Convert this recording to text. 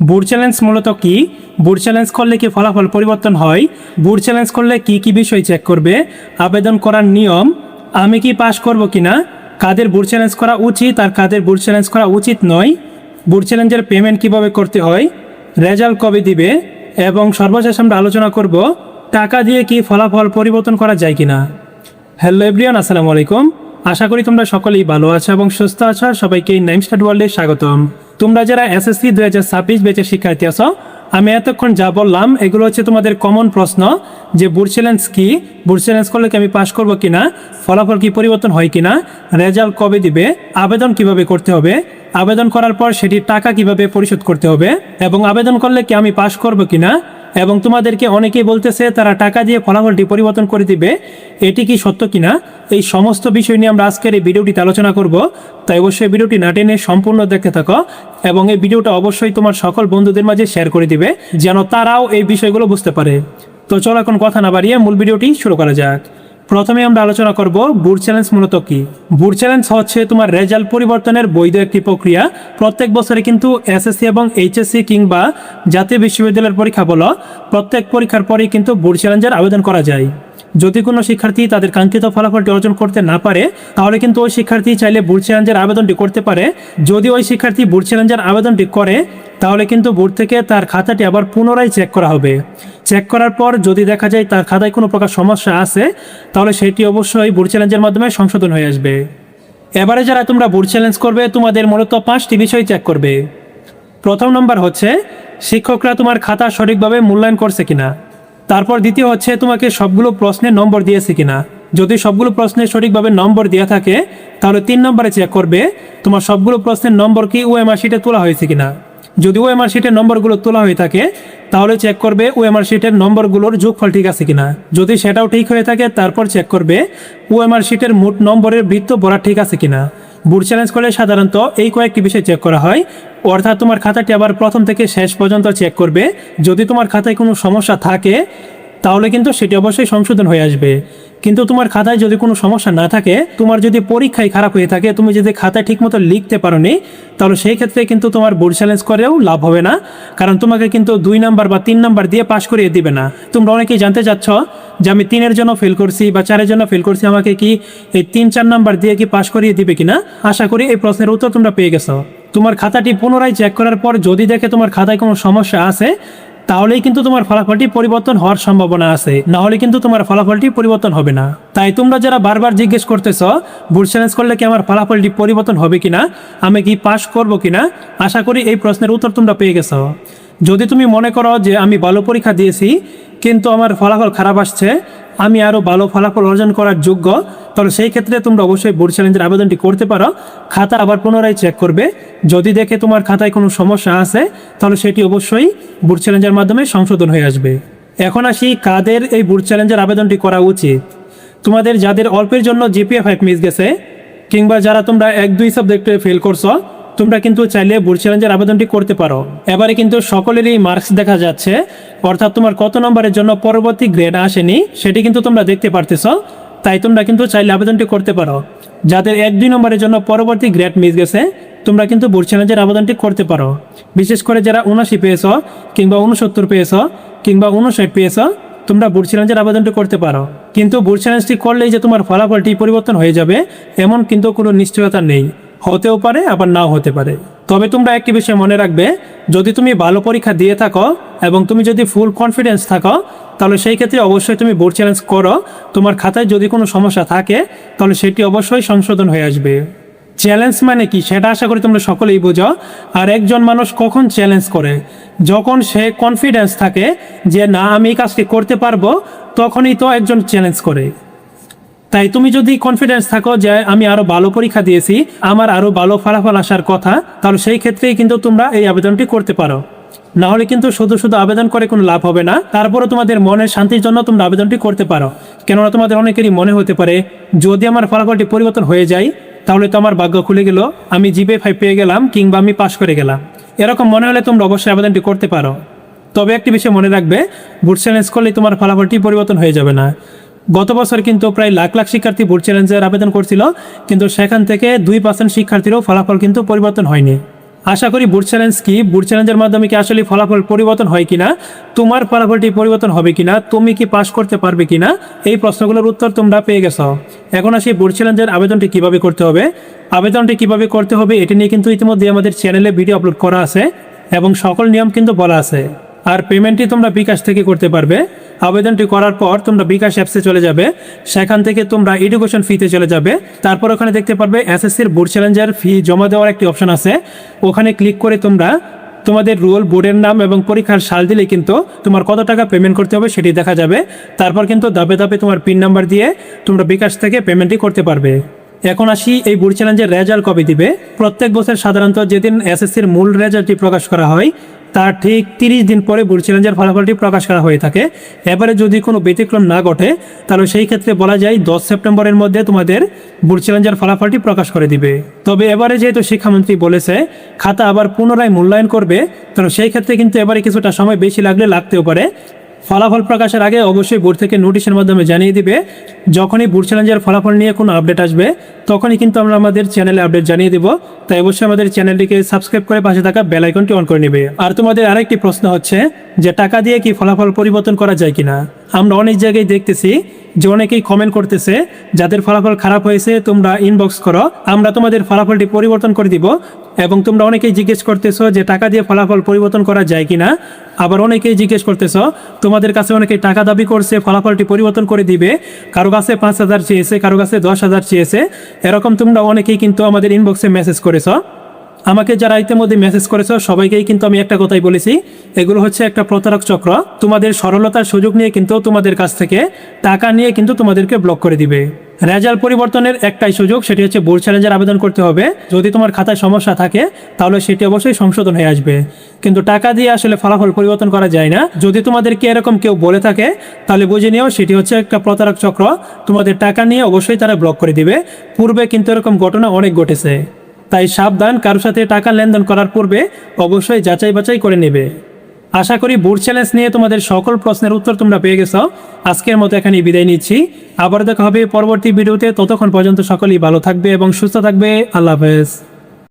বুট challenge মূলত কি? বুট challenge করলে কি ফলাফল পরিবর্তন হয়? বুট চ্যালেঞ্জ করলে কি কি বিষয় চেক করবে? আবেদন করার নিয়ম, আমি কি পাস করব কিনা, কাদের বুট চ্যালেঞ্জ করা উচিত আর কাদের বুট চ্যালেঞ্জ করা উচিত নয়, বুট চ্যালেঞ্জের পেমেন্ট কিভাবে করতে হয়, রেজাল্ট কবে দিবে, এবং সর্বশেষ আমরা আলোচনা করব টাকা দিয়ে কি ফলাফল পরিবর্তন করা যায় কিনা। হ্যালো এভরিওয়ান, আসসালামু আলাইকুম। আশা করি তোমরা সকলেই ভালো আছো এবং সুস্থ আছো। সবাইকে নাইম স্টাডি ওয়ার্ল্ডে স্বাগতম। তোমরা যারা এসএসসি 2026 ব্যাচের শিক্ষার্থী আছো, আমি এতক্ষণ যা বললাম এগুলো হচ্ছে তোমাদের কমন প্রশ্ন, যে বুট চ্যালেঞ্জ কি, বুট চ্যালেঞ্জ করলে কি আমি পাস করবো কিনা, ফলাফল কি পরিবর্তন হয় কিনা, রেজাল্ট কবে দিবে, আবেদন কিভাবে করতে হবে, আবেদন করার পর সেটির টাকা কিভাবে পরিশোধ করতে হবে, এবং আবেদন করলে কি আমি পাস করবো কিনা, এবং তোমাদেরকে অনেকেই বলতেছে তারা টাকা দিয়ে ফলাফলটি পরিবর্তন করে দিবে, এটি কি সত্য কিনা, এই সমস্ত বিষয় নিয়ে আমরা আজকের এই ভিডিওটিতে আলোচনা করব। তাই অবশ্যই ভিডিওটি না টেনে সম্পূর্ণ দেখতে থাকো এবং এই ভিডিওটা অবশ্যই তোমার সকল বন্ধুদের মাঝে শেয়ার করে দিবে যেন তারাও এই বিষয়গুলো বুঝতে পারে। তো চলো এখন কথা না বাড়িয়ে মূল ভিডিওটি শুরু করা যাক। প্রথমে আমরা আলোচনা করব বুট চ্যালেঞ্জ মূলত কি। বুট চ্যালেঞ্জ হচ্ছে তোমার রেজাল্ট পরিবর্তনের বৈধ একটি প্রক্রিয়া। প্রত্যেক বছরে কিন্তু এসএসসি এবং এইচএসসি কিংবা জাতীয় বিশ্ববিদ্যালয়ের পরীক্ষা বলো, প্রত্যেক পরীক্ষার পরেই কিন্তু বুট চ্যালেঞ্জের আবেদন করা যায়। যদি কোনো শিক্ষার্থী তাদের কাঙ্ক্ষিত ফলাফলটি অর্জন করতে না পারে, তাহলে কিন্তু ওই শিক্ষার্থী চাইলে বুট চ্যালেঞ্জের আবেদনটি করতে পারে। যদি ওই শিক্ষার্থী বুট চ্যালেঞ্জের আবেদনটি করে, তাহলে কিন্তু বোর্ড থেকে তার খাতাটি আবার পুনরায় চেক করা হবে। চেক করার পর যদি দেখা যায় তার খাতায় কোনো প্রকার সমস্যা আছে, তাহলে সেটি অবশ্যই বুট চ্যালেঞ্জের মাধ্যমে সংশোধন হয়ে আসবে। এবারে যারা তোমরা বুট চ্যালেঞ্জ করবে, তোমাদের মূলত 5টি বিষয় চেক করবে। প্রথম নম্বর হচ্ছে শিক্ষকরা তোমার খাতা সঠিকভাবে মূল্যায়ন করছে কিনা। তারপর দ্বিতীয় হচ্ছে তোমাকে সবগুলো প্রশ্নের নম্বর দিয়েছে কিনা। যদি সবগুলো প্রশ্নের সঠিকভাবে নম্বর দেওয়া থাকে, তাহলে 3 নম্বরে চেক করবে তোমার সবগুলো প্রশ্নের নম্বর কি ওএমআর শিটে তোলা হয়েছে কিনা। যদি ওএমআর শিটের নম্বরগুলো তোলা হয়ে থাকে, তাহলে চেক করবে ওএমআর শিটের নম্বরগুলোর যোগফল ঠিক আছে কিনা। যদি সেটাও ঠিক হয়ে থাকে, তারপর চেক করবে ওএমআর শিটের মোট নম্বরের বৃত্ত ভরা ঠিক আছে কিনা। বুট চ্যালেঞ্জ করলে সাধারণত এই কয়েকটি বিষয় চেক করা হয়, অর্থাৎ তোমার খাতাটি আবার প্রথম থেকে শেষ পর্যন্ত চেক করবে। যদি তোমার খাতায় কোনো সমস্যা থাকে, তাহলে কিন্তু সেটি অবশ্যই সংশোধন হয়ে আসবে। কিন্তু তোমার খাতায় যদি কোনো সমস্যা না থাকে, তোমার যদি পরীক্ষায় খারাপ হয়ে থাকে, তুমি যদি খাতায় ঠিকমতো লিখতে পারোনি, তাহলে সেই ক্ষেত্রে কিন্তু তোমার বুট চ্যালেঞ্জ করেও লাভ হবে না, কারণ তোমাকে কিন্তু 2 নাম্বার বা 3 নাম্বার দিয়ে পাশ করিয়ে দিবে না। তোমরা অনেকেই জানতে চাচ্ছ যে আমি 3-এর জন্য ফেল করছি বা 4-এর জন্য ফেল করছি, আমাকে কি এই 3-4 নাম্বার দিয়ে কি পাশ করিয়ে দিবে কিনা। আশা করি এই প্রশ্নের উত্তর তোমরা পেয়ে গেছো। তোমার খাতাটি পুনরায় চেক করার পর যদি দেখে তোমার খাতায় কোনো সমস্যা আছে, তাহলেই কিন্তু তোমার ফলাফলটি পরিবর্তন হওয়ার সম্ভাবনা আছে, না হলে কিন্তু তোমার ফলাফলটি পরিবর্তন হবে না। তাই তোমরা যারা বারবার জিজ্ঞেস করতেছ বুট চ্যালেঞ্জ করলে কি আমার ফলাফলটি পরিবর্তন হবে কিনা, আমি কি পাস করব কিনা, আশা করি এই প্রশ্নের উত্তর তোমরা পেয়ে গেছো। যদি তুমি মনে করো যে আমি ভালো পরীক্ষা দিয়েছি কিন্তু আমার ফলাফল খারাপ আসছে, আমি আরও ভালো ফলাফল অর্জন করার যোগ্য, তাহলে সেই ক্ষেত্রে তোমরা অবশ্যই বুট চ্যালেঞ্জের আবেদনটি করতে পারো। খাতা আবার পুনরায় চেক করবে, যদি দেখে তোমার খাতায় কোনো সমস্যা আছে, তাহলে সেটি অবশ্যই বুট চ্যালেঞ্জের মাধ্যমে সংশোধন হয়ে আসবে। এখন আসি কাদের এই বুট চ্যালেঞ্জের আবেদনটি করা উচিত। তোমাদের যাদের অল্পের জন্য জিপিএ 5 মিস গেছে, কিংবা যারা তোমরা 1-2 সাবজেক্টে ফেল করছো, তোমরা কিন্তু চাইলে বুট চ্যালেঞ্জের আবেদনটি করতে পারো। এবারে কিন্তু সকলেরই মার্কস দেখা যাচ্ছে, অর্থাৎ তোমার কত নম্বরের জন্য পরবর্তী গ্রেড আসেনি সেটি কিন্তু তোমরা দেখতে পারতেছ। তাই তোমরা কিন্তু চাইলে আবেদনটি করতে পারো। যাদের 1-2 নম্বরের জন্য পরবর্তী গ্রেড মিস গেছে, তোমরা কিন্তু বুট চ্যালেঞ্জের আবেদনটি করতে পারো। বিশেষ করে যারা 79 পেয়েছ, কিংবা 69 পেয়েছ, কিংবা 59 পেয়েছ, তোমরা বুট চ্যালেঞ্জের আবেদনটি করতে পারো। কিন্তু বুট চ্যালেঞ্জটি করলেই যে তোমার ফলাফলটি পরিবর্তন হয়ে যাবে, এমন কিন্তু কোনো নিশ্চয়তা নেই। হতেও পারে, আবার নাও হতে পারে। তবে তোমরা একটি বিষয় মনে রাখবে, যদি তুমি ভালো পরীক্ষা দিয়ে থাকো এবং তুমি যদি ফুল কনফিডেন্স থাকো, তাহলে সেই ক্ষেত্রে অবশ্যই তুমি বুট চ্যালেঞ্জ করো। তোমার খাতায় যদি কোনো সমস্যা থাকে, তাহলে সেটি অবশ্যই সংশোধন হয়ে আসবে। চ্যালেঞ্জ মানে কি সেটা আশা করি তোমরা সকলেই বোঝো। আর একজন মানুষ কখন চ্যালেঞ্জ করে? যখন সে কনফিডেন্স থাকে যে না আমি এই কাজটি করতে পারবো, তখনই তো একজন চ্যালেঞ্জ করে। তাই তুমি যদি কনফিডেন্স থাকো যে আমি আরও ভালো পরীক্ষা দিয়েছি, আমার আরও ভালো ফলাফল আসার কথা, তাহলে সেই ক্ষেত্রেই কিন্তু তোমরা এই আবেদনটি করতে পারো। না হলে কিন্তু শুধু শুধু আবেদন করে কোনো লাভ হবে না। তারপরে তোমাদের মনের শান্তির জন্য তোমরা আবেদনটি করতে পারো। কেননা তোমাদের অনেকেরই মনে হতে পারে যদি আমার ফলাফলটি পরিবর্তন হয়ে যায়, তাহলে তো আমার ভাগ্য খুলে গেল, আমি জিপিএ 5 পেয়ে গেলাম, কিংবা আমি পাশ করে গেলাম। এরকম মনে হলে তোমরা অবশ্যই আবেদনটি করতে পারো। তবে একটি বিষয় মনে রাখবে, বুট চ্যালেঞ্জ করলে তোমার ফলাফলটি পরিবর্তন হয়ে যাবে না। গত বছর কিন্তু প্রায় লাখ লাখ শিক্ষার্থী বুট চ্যালেঞ্জের আবেদন করছিল, কিন্তু সেখান থেকে 2% শিক্ষার্থীরও ফলাফল কিন্তু পরিবর্তন হয়নি। আশা করি বুট চ্যালেঞ্জ কি, বুট চ্যালেঞ্জের মাধ্যমে কি আসলে ফলাফল পরিবর্তন হয় কিনা, তোমার ফলাফলটি পরিবর্তন হবে কিনা, তুমি কি পাস করতে পারবে কিনা, এই প্রশ্নগুলোর উত্তর তোমরা পেয়ে গেছো। এখন আসি বুট চ্যালেঞ্জের আবেদনটি কিভাবে করতে হবে। আবেদনটি কিভাবে করতে হবে এটি নিয়ে কিন্তু ইতিমধ্যে আমাদের চ্যানেলে ভিডিও আপলোড করা আছে এবং সকল নিয়ম কিন্তু বলা আছে। আর পেমেন্টটি তোমরা বিকাশ থেকে করতে পারবে। আবেদনটি করার পর তোমরা বিকাশ অ্যাপসে চলে যাবে, সেখান থেকে তোমরা এডুকেশন ফিতে চলে যাবে। তারপর ওখানে দেখতে পারবে এসএসসির বুট চ্যালেঞ্জের ফি জমা দেওয়ার একটি অপশন আছে, ওখানে ক্লিক করে তোমরা তোমাদের রোল, বোর্ডের নাম এবং পরীক্ষার সাল দিলে কিন্তু তোমার কত টাকা পেমেন্ট করতে হবে সেটি দেখা যাবে। তারপর কিন্তু ধাপে ধাপে তোমার পিন নাম্বার দিয়ে তোমরা বিকাশ থেকে পেমেন্টই করতে পারবে। এখন আসি এই বুট চ্যালেঞ্জের রেজাল্ট কবে দিবে। প্রত্যেক বছর সাধারণত যেদিন এসএসসির মূল রেজাল্টটি প্রকাশ করা হয় তার ঠিক 30 দিন পরে বুট চ্যালেঞ্জের ফলাফলটি প্রকাশ করা হয়ে থাকে। এবারে যদি কোনো ব্যতিক্রম না ঘটে তাহলে সেই ক্ষেত্রে বলা যায় 10 সেপ্টেম্বরের মধ্যে তোমাদের বুট চ্যালেঞ্জের ফলাফলটি প্রকাশ করে দিবে। তবে এবারে যেহেতু শিক্ষামন্ত্রী বলেছে খাতা আবার পুনরায় মূল্যায়ন করবে, তাহলে সেই ক্ষেত্রে কিন্তু এবারে কিছুটা সময় বেশি লাগতেও পারে। ফলাফল প্রকাশের আগে অবশ্যই বোর্ড থেকে নোটিশের মাধ্যমে জানিয়ে দিবে। যখনই বুট চ্যালেঞ্জের ফলাফল নিয়ে কোনো আপডেট আসবে তখনই কিন্তু আমরা আমাদের চ্যানেলে আপডেট জানিয়ে দেব। তাই অবশ্যই আমাদের চ্যানেলটিকে সাবস্ক্রাইব করে পাশে থাকা বেল আইকনটি অন করে নেবে। আর তোমাদের আরেকটি প্রশ্ন হচ্ছে যে টাকা দিয়ে কি ফলাফল পরিবর্তন করা যায় কিনা। আমরা অনেক জায়গায় দেখতেছি যে অনেকেই কমেন্ট করতেছে যাদের ফলাফল খারাপ হয়েছে তোমরা ইনবক্স করো, আমরা তোমাদের ফলাফলটি পরিবর্তন করে দিব। এবং তোমরা অনেকেই জিজ্ঞেস করতেছো যে টাকা দিয়ে ফলাফল পরিবর্তন করা যায় কিনা। আবার অনেকেই জিজ্ঞেস করতেছো, তোমাদের কাছে অনেকেই টাকা দাবি করছে ফলাফলটি পরিবর্তন করে দিবে, কারো কাছে 5,000 চেয়েছে, কারো কাছে 10,000 চেয়েছে। এরকম তোমরা অনেকেই কিন্তু আমাদের ইনবক্সে মেসেজ করেছো। আমাকে যারা ইতিমধ্যে মেসেজ করেছো সবাইকেই কিন্তু আমি একটা কথাই বলেছি, এগুলো হচ্ছে একটা প্রতারক চক্র। তোমাদের সরলতার সুযোগ নিয়ে কিন্তু তোমাদের কাছ থেকে টাকা নিয়ে কিন্তু তোমাদেরকে ব্লক করে দিবে। রেজাল্ট পরিবর্তনের একটাই সুযোগ, সেটি হচ্ছে বুট চ্যালেঞ্জের আবেদন করতে হবে। যদি তোমার খাতায় সমস্যা থাকে তাহলে সেটি অবশ্যই সংশোধন হয়ে আসবে, কিন্তু টাকা দিয়ে আসলে ফলাফল পরিবর্তন করা যায় না। যদি তোমাদেরকে এরকম কেউ বলে থাকে তাহলে বুঝে নিও সেটি হচ্ছে একটা প্রতারক চক্র। তোমাদের টাকা নিয়ে অবশ্যই তারা ব্লক করে দিবে। পূর্বে কিন্তু এরকম ঘটনা অনেক ঘটেছে, তাই সাবধান, কারোর সাথে টাকা লেনদেন করার পূর্বে অবশ্যই যাচাই বাছাই করে নেবে। আশা করি বুট চ্যালেঞ্জ নিয়ে তোমাদের সকল প্রশ্নের উত্তর তোমরা পেয়ে গেছো। আজকের মতো এখানেই বিদায় নিচ্ছি, আবার দেখা হবে পরবর্তী ভিডিওতে। ততক্ষণ পর্যন্ত সকলেই ভালো থাকবে এবং সুস্থ থাকবে। আল্লাহ হাফেজ।